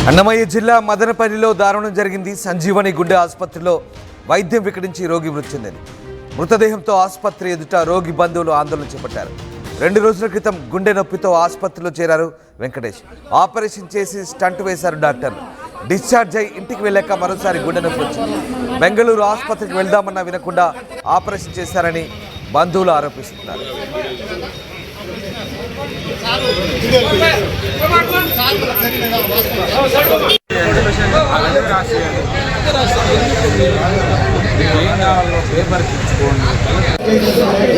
అన్నమయ్య జిల్లా మదనపల్లిలో దారుణం జరిగింది. సంజీవని గుండె ఆసుపత్రిలో వైద్యం వికటించి రోగి మృతి చెందింది. మృతదేహంతో ఆసుపత్రి ఎదుట రోగి బంధువులు ఆందోళన చేపట్టారు. 2 రోజుల క్రితం గుండె నొప్పితో ఆసుపత్రిలో చేరారు వెంకటేష్. ఆపరేషన్ చేసి స్టంట్ వేశారు డాక్టర్లు. డిశ్చార్జ్ అయి ఇంటికి వెళ్ళాక మరోసారి గుండె నొప్పి వచ్చింది. బెంగళూరు ఆసుపత్రికి వెళ్దామన్నా వినకుండా ఆపరేషన్ చేశారని బంధువులు ఆరోపిస్తున్నారు.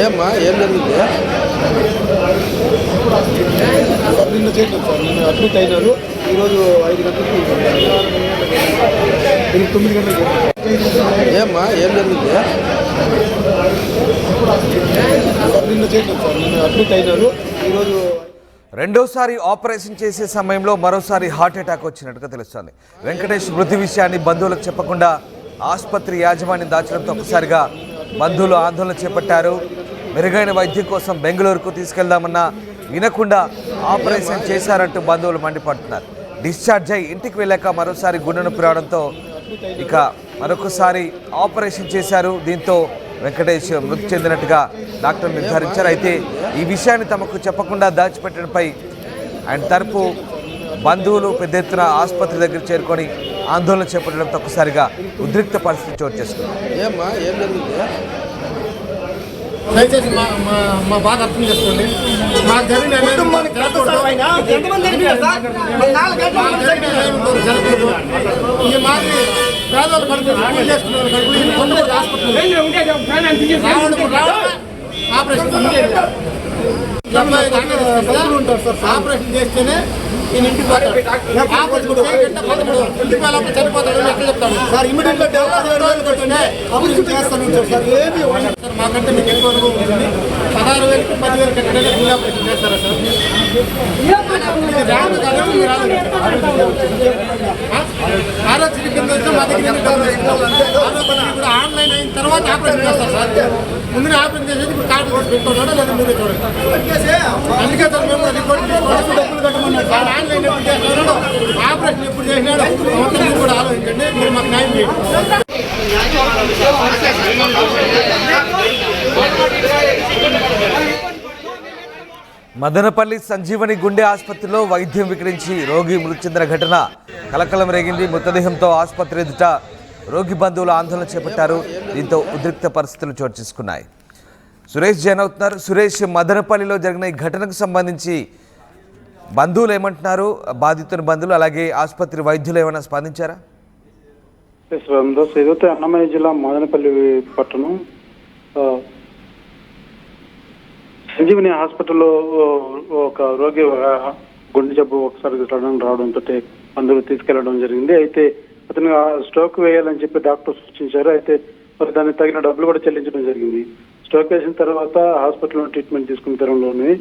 ఏమ్మా ఏం జరిగింది? నిన్న చేయలేదు సార్, నిన్న అడ్మిట్ అయినారు. ఈరోజు 5 గంటలకు 9 గంటలకు. ఏమ్మా ఏం జరిగింది? నిన్న చేయలేదు సార్, నిన్న అడ్మిట్ అయినారు. ఈరోజు రెండోసారి ఆపరేషన్ చేసే సమయంలో మరోసారి హార్ట్ అటాక్ వచ్చినట్టుగా తెలుస్తోంది. వెంకటేష్ మృతి విషయాన్ని బంధువులకు చెప్పకుండా ఆసుపత్రి యాజమాన్యం దాచడంతో ఒకసారిగా బంధువులు ఆందోళన చేపట్టారు. మెరుగైన వైద్యం కోసం బెంగళూరుకు తీసుకెళ్దామన్నా వినకుండా ఆపరేషన్ చేశారంటూ బంధువులు మండిపడుతున్నారు. డిశ్చార్జ్ అయి ఇంటికి వెళ్ళాక మరోసారి గుండె నొప్పి రావడంతో ఇక మరొకసారి ఆపరేషన్ చేశారు. దీంతో వెంకటేష్ మృతి చెందినట్టుగా డాక్టర్లు నిర్ధారించారు. అయితే ఈ విషయాన్ని తమకు చెప్పకుండా దాచిపెట్టడంపై ఆయన తరపు బంధువులు పెద్ద ఎత్తున ఆసుపత్రి దగ్గర చేరుకొని ఆందోళన చేపట్టడంతో ఒక్కసారిగా ఉద్రిక్త పరిస్థితి చోటు చేసుకుంది. ఏమ్మా ఏం జరిగింది? దయచేసి మా బాధ అర్థం చేసుకోండి. మాకు జరిగిన ఈ మాదిరి పేదలు కడుపు ఆపరేషన్ ఆపరేషన్ చేస్తేనే నేను ఇంటికి పోతాడు. చనిపోతాడు ఎక్కడ చెప్తాను సార్? ఇమీడియట్గా ఆపరేషన్ చేస్తాను సార్. ఏమి సార్ మాకంటే మీకు ఎక్కువ అనుభవం ఉంటుంది. 16,000కి 10,000 కట్టడానికి ఫుల్ ఆపరేషన్ చేస్తారా సార్? ఆలోచన కింద వస్తే మా దగ్గర ఆలోచన కూడా ఆన్లైన్ అయిన తర్వాత ఆపరేషన్ చేస్తారు సార్. ముందునే ఆపరేషన్ చేసేది ఇప్పుడు కార్డు కూడా పెట్టుకున్నాడో లేదా మీరే చూడండి. అందుకే సార్ మేము రిపోర్ట్ డబ్బులు కట్టమన్నారు సార్. ఆన్లైన్ ఎప్పుడు చేస్తున్నాడో ఆపరేషన్ ఎప్పుడు చేసినాడో మొత్తం కూడా ఆలోచించండి. మీరు మాకు న్యాయం చేయండి. మదనపల్లి సంజీవని గుండె ఆసుపత్రిలో వైద్యం వికరించి రోగి మృతి చెందిన ఘటన కలకలం రేగింది. మృతదేహంతో ఆసుపత్రి ఎదుట రోగి బంధువులు ఆందోళన చేపట్టారు. దీంతో ఉద్రిక్త పరిస్థితులు చోటు చేసుకున్నాయి. సురేష్ జైన్ అవుతున్నారు. సురేష్, మదనపల్లిలో జరిగిన ఈ ఘటనకు సంబంధించి బంధువులు ఏమంటున్నారు? బాధితుల బంధువులు అలాగే ఆసుపత్రి వైద్యులు ఏమైనా స్పందించారా? ఏదైతే అన్నమయ్య జిల్లా మదనపల్లి పట్టణం సంజీవని హాస్పిటల్లో ఒక రోగి గుండె జబ్బు ఒకసారి రావడంతో అందరూ తీసుకెళ్లడం జరిగింది. అయితే అతను స్ట్రోక్ వేయాలని చెప్పి డాక్టర్ సూచించారు. అయితే మరి దానికి తగిన డబ్బులు కూడా చెల్లించడం జరిగింది. స్ట్రోక్ వేసిన తర్వాత హాస్పిటల్లో ట్రీట్మెంట్ తీసుకున్న తరంలోనే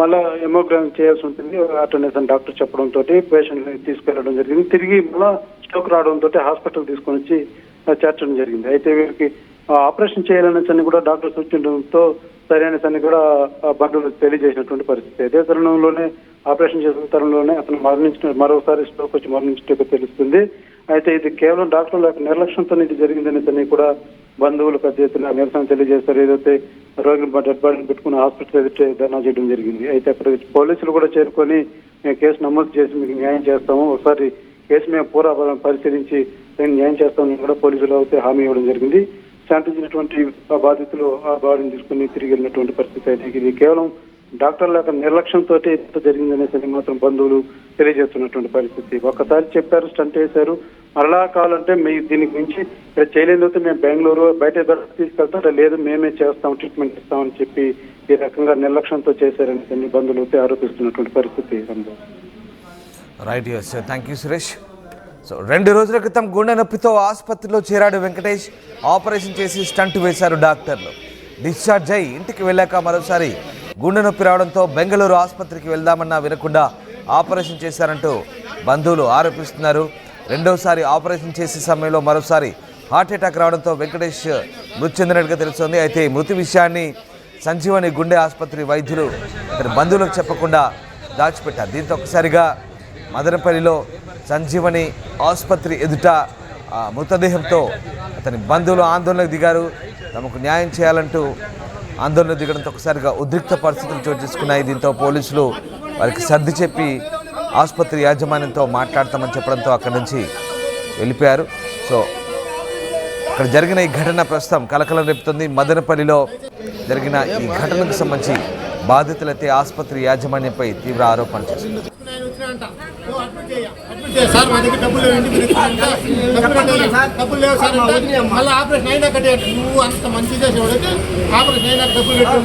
మళ్ళా ఎమోగ్రామ్ చేయాల్సి ఉంటుంది అటెండెన్స్ అని డాక్టర్ చెప్పడంతో పేషెంట్ తీసుకెళ్లడం జరిగింది. తిరిగి మళ్ళా స్ట్రోక్ రావడంతో హాస్పిటల్ తీసుకొని వచ్చి చేర్చడం జరిగింది. అయితే వీరికి ఆపరేషన్ చేయాలనేసి కూడా డాక్టర్ సూచించడంతో సరైన సన్ని కూడా బంధువులు తెలియజేసినటువంటి పరిస్థితి. అదే తరుణంలోనే ఆపరేషన్ చేసిన తరుణంలోనే అతను మరోసారి స్ట్రోక్ వచ్చి మరణించినట్టు తెలుస్తుంది. అయితే ఇది కేవలం డాక్టర్ల యొక్క నిర్లక్ష్యంతో ఇది జరిగిందనేసి కూడా బంధువులు పెద్ద ఎత్తున నిరసన తెలియజేస్తారు. ఏదైతే రోగిని డెడ్ బాడీని పెట్టుకుని హాస్పిటల్ ఎదుటే ధర్నా చేయడం జరిగింది. అయితే అక్కడ పోలీసులు కూడా చేరుకొని మేము కేసు నమోదు చేసి మీకు న్యాయం చేస్తాము, ఒకసారి కేసు మేము పూరా పరిశీలించి న్యాయం చేస్తామని కూడా పోలీసులు అయితే హామీ ఇవ్వడం జరిగింది. శాంతించినటువంటి బాధితులు ఆ బాడీని తీసుకుని తిరిగి వెళ్ళినటువంటి పరిస్థితి. అయితే ఇది కేవలం డాక్టర్ల యొక్క నిర్లక్ష్యంతో ఎంత జరిగిందనేసి మాత్రం బంధువులు తెలియజేస్తున్నటువంటి పరిస్థితి. ఒక్కసారి చెప్పారు, స్టంట్ వేశారు, మరలా కావాలంటే మీ దీనికి మించి ఇక్కడ చేయలేకపోతే మేము బెంగళూరు బయట తీసుకెళ్తాం, లేదు మేమే చేస్తాం, ట్రీట్మెంట్ ఇస్తామని చెప్పి ఈ రకంగా నిర్లక్ష్యంతో చేశారని బంధువులు అయితే ఆరోపిస్తున్నటువంటి పరిస్థితి. Right, thank you Suresh. So 2 రోజుల క్రితం గుండె నొప్పితో ఆసుపత్రిలో చేరాడు వెంకటేష్. ఆపరేషన్ చేసి స్టంట్ వేశారు డాక్టర్లు. డిశ్చార్జ్ అయి ఇంటికి వెళ్ళాక మరోసారి గుండె నొప్పి రావడంతో బెంగళూరు ఆసుపత్రికి వెళ్దామన్నా వినకుండా ఆపరేషన్ చేశారంటూ బంధువులు ఆరోపిస్తున్నారు. రెండోసారి ఆపరేషన్ చేసే సమయంలో మరోసారి హార్ట్ అటాక్ రావడంతో వెంకటేష్ మృతి చెందినట్టుగా తెలుస్తోంది. అయితే మృతి విషయాన్ని సంజీవని గుండె ఆసుపత్రి వైద్యులు ఇతని బంధువులకు చెప్పకుండా దాచిపెట్టారు. దీంతో ఒకసారిగా మదనపల్లిలో సంజీవని ఆసుపత్రి ఎదుట మృతదేహంతో అతని బంధువులు ఆందోళనకు దిగారు. తమకు న్యాయం చేయాలంటూ ఆందోళన దిగడంతో ఒకసారిగా ఉద్రిక్త పరిస్థితులు చోటు చేసుకున్నాయి. దీంతో పోలీసులు వారికి సర్ది చెప్పి ఆసుపత్రి యాజమాన్యంతో మాట్లాడతామని చెప్పడంతో అక్కడి నుంచి వెళ్ళిపోయారు. సో ఇక్కడ జరిగిన ఈ ఘటన ప్రస్తుతం కలకలం రేపుతుంది. మదనపల్లిలో జరిగిన ఈ ఘటనకు సంబంధించి బాధితులైతే ఆసుపత్రి యాజమాన్యంపై తీవ్ర ఆరోపణలు చేస్తున్నారు. సార్ మా దగ్గర డబ్బులు లేవు, ఇంటికి డబ్బులు లేవు సార్, మళ్ళీ ఆపరేషన్ అయినా కట్టే. నువ్వు అంత మంచి చేసేవాడైతే ఆపరేషన్ అయినా డబ్బులు పెట్టి